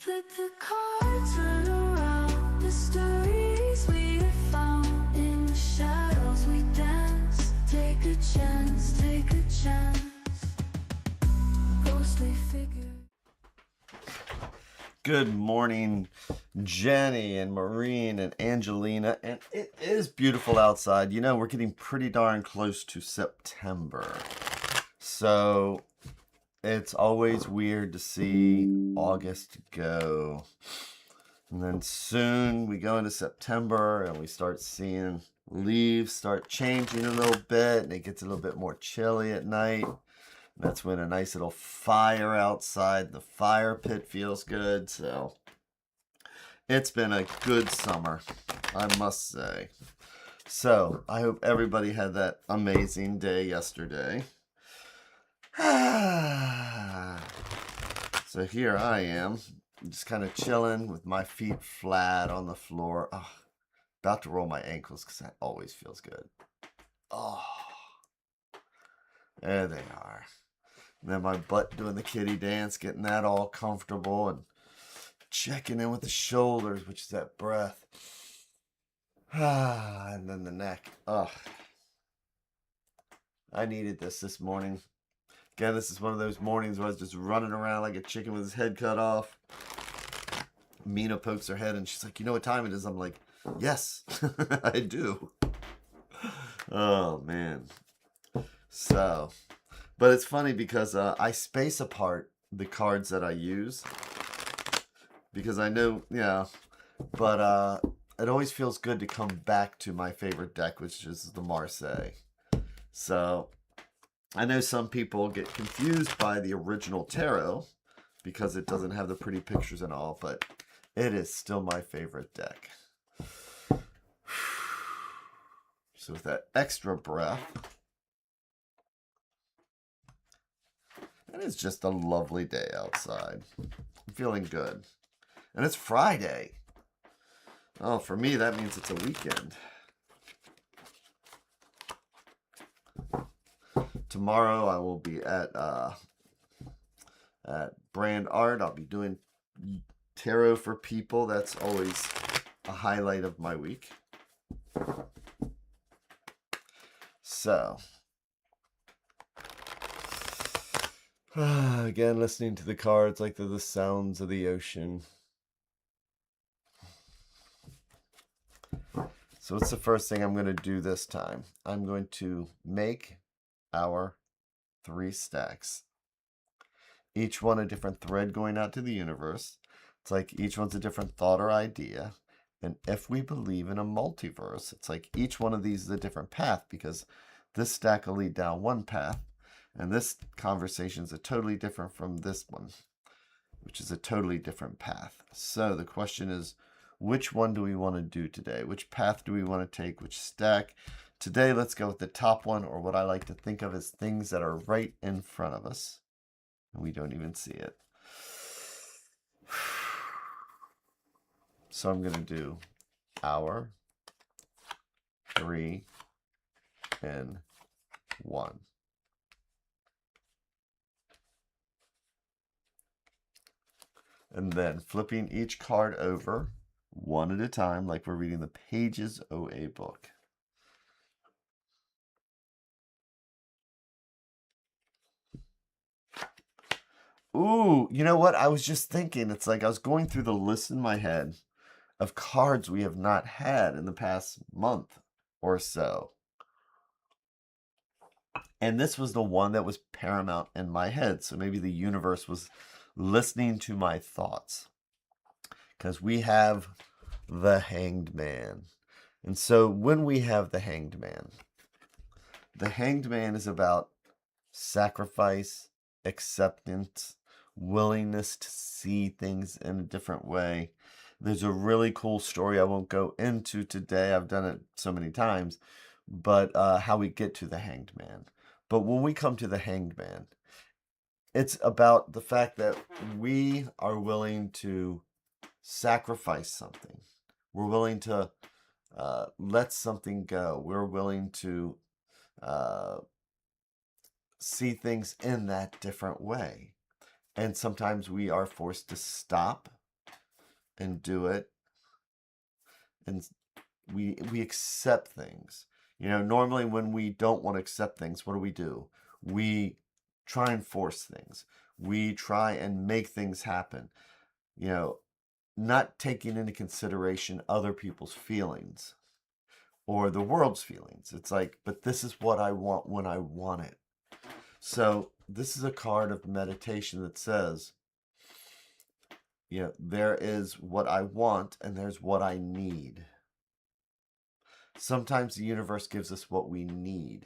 flip the cards, turn around. The stories we have found. In the shadows we dance. Take a chance, take a chance. Ghostly figure. Good morning, Jenny and Maureen and Angelina, and it is beautiful outside. You know, we're getting pretty darn close to September, so it's always weird to see August go, and then soon we go into September and we start seeing leaves start changing a little bit, and it gets a little bit more chilly at night. That's when a nice little fire outside the fire pit feels good. So it's been a good summer, I must say. So I hope everybody had that amazing day yesterday. So here I am, just kind of chilling with my feet flat on the floor. Oh, about to roll my ankles because that always feels good. Oh, there they are. And then my butt doing the kitty dance, getting that all comfortable and checking in with the shoulders, which is that breath. And then the neck. Oh, I needed this morning. Again, this is one of those mornings where I was just running around like a chicken with his head cut off. Mina pokes her head and she's like, you know what time it is? I'm like, yes, I do. Oh, man. So... But it's funny because I space apart the cards that I use because I know, yeah, but it always feels good to come back to my favorite deck, which is the Marseille. So I know some people get confused by the original tarot because it doesn't have the pretty pictures and all, but it is still my favorite deck. So with that extra breath, it is just a lovely day outside. I'm feeling good. And it's Friday. Oh, for me, that means it's a weekend. Tomorrow, I will be at Brand Art. I'll be doing tarot for people. That's always a highlight of my week. So... again, listening to the cards like they're the sounds of the ocean. So what's the first thing I'm going to do this time? I'm going to make our 3 stacks. Each one a different thread going out to the universe. It's like each one's a different thought or idea. And if we believe in a multiverse, it's like each one of these is a different path because this stack will lead down one path. And this conversation is a totally different from this one, which is a totally different path. So the question is, which one do we want to do today? Which path do we want to take? Which stack? Today, let's go with the top one, or what I like to think of as things that are right in front of us. And we don't even see it. So I'm going to do hour, 3, and 1. And then flipping each card over one at a time, like we're reading the pages of a book. Ooh, you know what? I was just thinking, it's like I was going through the list in my head of cards we have not had in the past month or so. And this was the one that was paramount in my head. So maybe the universe was listening to my thoughts, because we have the Hanged Man. And so when we have the Hanged Man is about sacrifice, acceptance, willingness to see things in a different way. There's a really cool story I won't go into today. I've done it so many times, but how we get to the Hanged Man. But when we come to the Hanged Man, it's about the fact that we are willing to sacrifice something. We're willing to let something go. We're willing to see things in that different way. And sometimes we are forced to stop and do it, and we accept things. Normally when we don't want to accept things, what do? We try and force things. We try and make things happen. Not taking into consideration other people's feelings or the world's feelings. It's like, but this is what I want when I want it. So this is a card of meditation that says, there is what I want and there's what I need. Sometimes the universe gives us what we need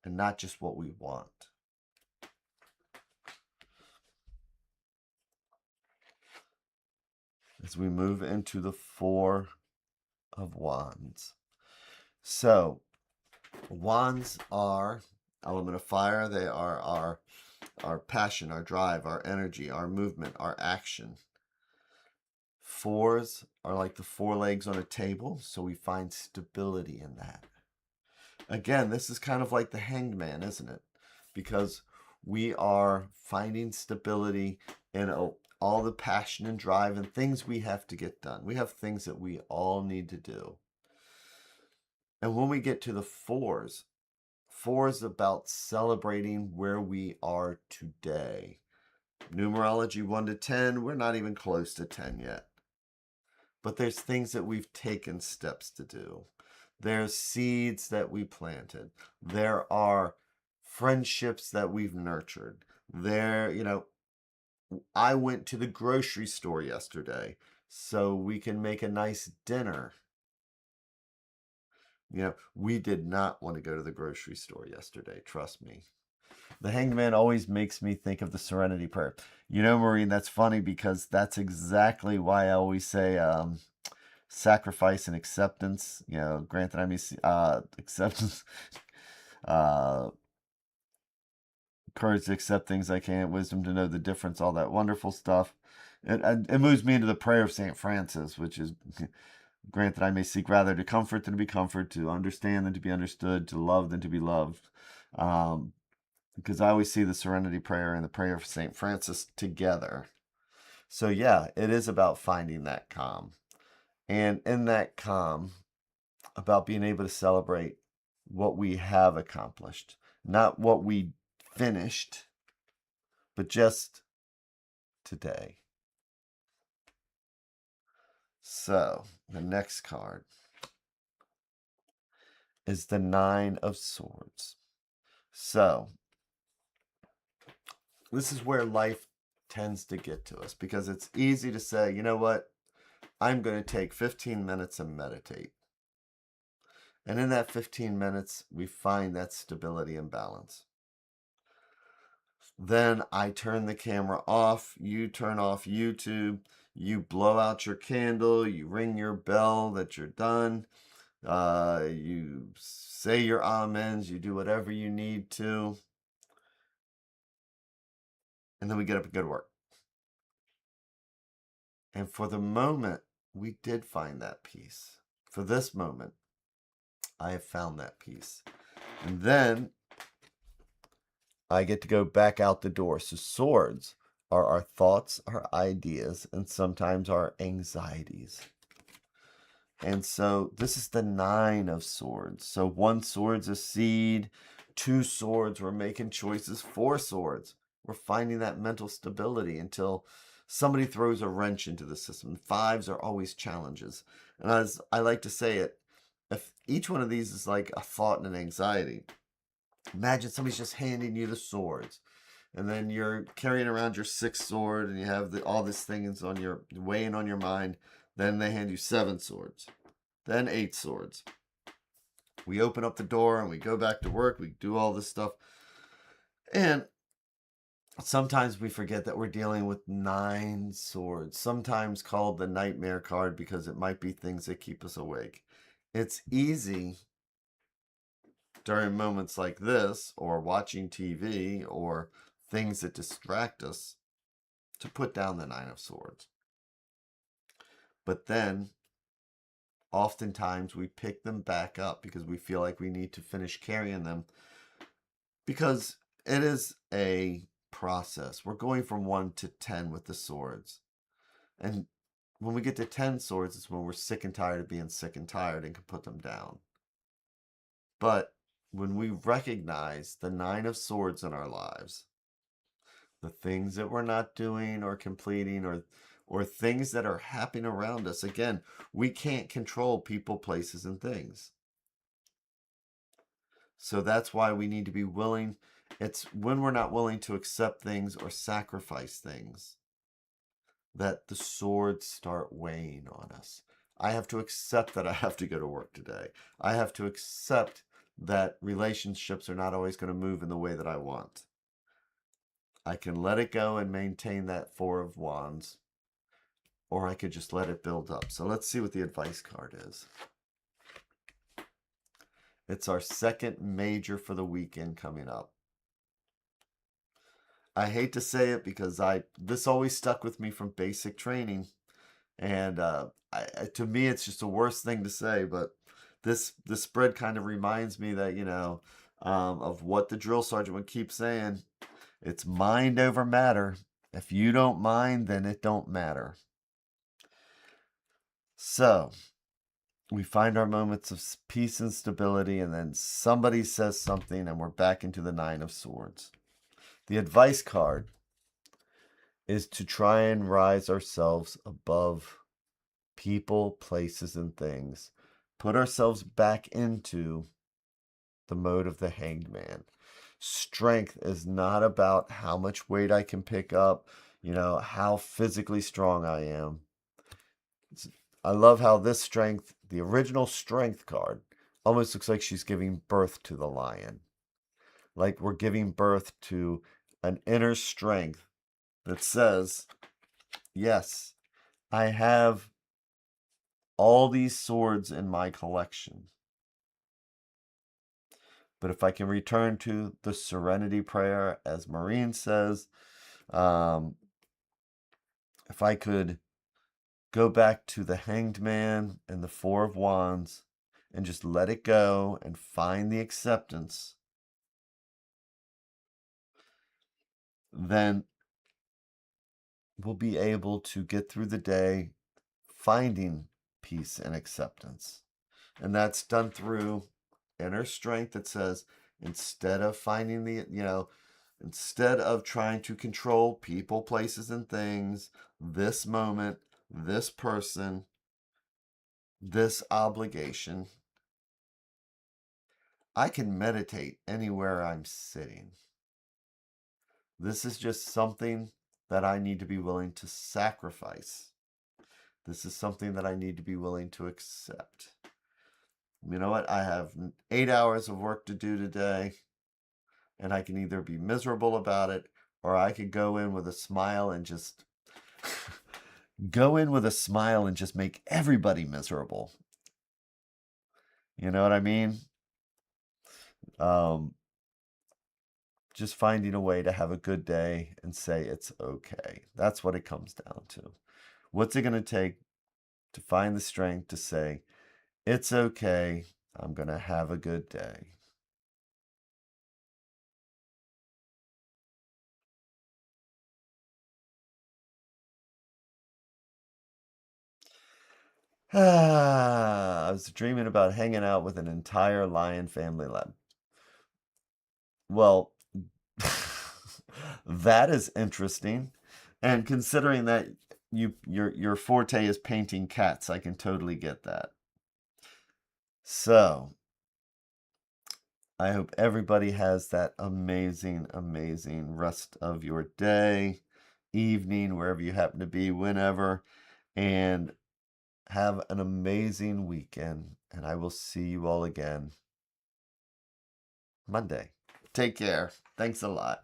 and not just what we want. As we move into the Four of Wands. So, wands are element of fire. They are our passion, our drive, our energy, our movement, our action. Fours are like the four legs on a table, so we find stability in that. Again, this is kind of like the Hanged Man, isn't it? Because we are finding stability in all the passion and drive and things we have to get done. We have things that we all need to do. And when we get to the fours, four is about celebrating where we are today. Numerology 1 to 10, we're not even close to 10 yet. But there's things that we've taken steps to do. There's seeds that we planted. There are friendships that we've nurtured. I went to the grocery store yesterday so we can make a nice dinner. We did not want to go to the grocery store yesterday, trust me. The Hanged Man always makes me think of the Serenity Prayer. Maureen, that's funny because that's exactly why I always say sacrifice and acceptance. Granted, I mean acceptance, courage to accept things I can't, wisdom to know the difference, all that wonderful stuff. It moves me into the prayer of St. Francis, which is, granted, I may seek rather to comfort than to be comforted, to understand than to be understood, to love than to be loved. Because I always see the Serenity Prayer and the prayer of St. Francis together. So yeah, it is about finding that calm. And in that calm, about being able to celebrate what we have accomplished. Not what we finished, but just today. So, the next card is the Nine of Swords. So, this is where life tends to get to us because it's easy to say, you know what, I'm going to take 15 minutes and meditate. And in that 15 minutes, we find that stability and balance. Then I turn the camera off, you turn off YouTube, you blow out your candle, you ring your bell that you're done, you say your amens, you do whatever you need to, and then we get up and go to work. And for the moment, we did find that peace. For this moment, I have found that peace. And then I get to go back out the door. So swords are our thoughts, our ideas, and sometimes our anxieties. And so this is the Nine of Swords. So 1 sword's a seed, 2 swords, we're making choices, 4 swords. We're finding that mental stability until somebody throws a wrench into the system. 5s are always challenges. And as I like to say it, if each one of these is like a thought and an anxiety, imagine somebody's just handing you the swords. And then you're carrying around your 6th sword and you have all these things weighing on your mind. Then they hand you 7 swords. Then 8 swords. We open up the door and we go back to work. We do all this stuff. And sometimes we forget that we're dealing with 9 swords. Sometimes called the nightmare card because it might be things that keep us awake. It's easy during moments like this, or watching TV, or things that distract us, to put down the 9 of Swords. But then, oftentimes, we pick them back up because we feel like we need to finish carrying them. Because it is a process. We're going from 1 to 10 with the swords. And when we get to 10 swords, it's when we're sick and tired of being sick and tired and can put them down. But when we recognize the 9 of swords in our lives, the things that we're not doing or completing, or things that are happening around us, again, we can't control people, places, and things. So that's why we need to be willing. It's when we're not willing to accept things or sacrifice things that the swords start weighing on us. I have to accept that I have to go to work today. I have to accept that relationships are not always going to move in the way that I want. I can let it go and maintain that 4 of Wands, or I could just let it build up. So let's see what the advice card is. It's our second major for the weekend coming up. I hate to say it because this always stuck with me from basic training, and to me it's just the worst thing to say, but this spread kind of reminds me that, you know, of what the drill sergeant would keep saying. It's mind over matter. If you don't mind, then it don't matter. So we find our moments of peace and stability, and then somebody says something and we're back into the 9 of swords. The advice card is to try and rise ourselves above people, places, and things. Put ourselves back into the mode of the Hanged Man. Strength is not about how much weight I can pick up, you know, how physically strong I am. I love how this strength, the original strength card, almost looks like she's giving birth to the lion. Like we're giving birth to an inner strength that says, yes, I have all these swords in my collection. But if I can return to the serenity prayer, as Maureen says, if I could go back to the Hanged Man and the 4 of Wands and just let it go and find the acceptance, then we'll be able to get through the day finding peace and acceptance. And that's done through inner strength that says, instead of finding the, you know, instead of trying to control people, places, and things, this moment, this person, this obligation, I can meditate anywhere I'm sitting. This is just something that I need to be willing to sacrifice. This is something that I need to be willing to accept. You know what? I have 8 hours of work to do today, and I can either be miserable about it, or I could go in with a smile and just make everybody miserable. You know what I mean? Just finding a way to have a good day and say it's okay. That's what it comes down to. What's it going to take to find the strength to say, it's okay, I'm going to have a good day? I was dreaming about hanging out with an entire lion family lab. Well, that is interesting. And considering that your forte is painting cats, I can totally get that. So, I hope everybody has that amazing, amazing rest of your day, evening, wherever you happen to be, whenever, and have an amazing weekend. And I will see you all again Monday. Take care. Thanks a lot.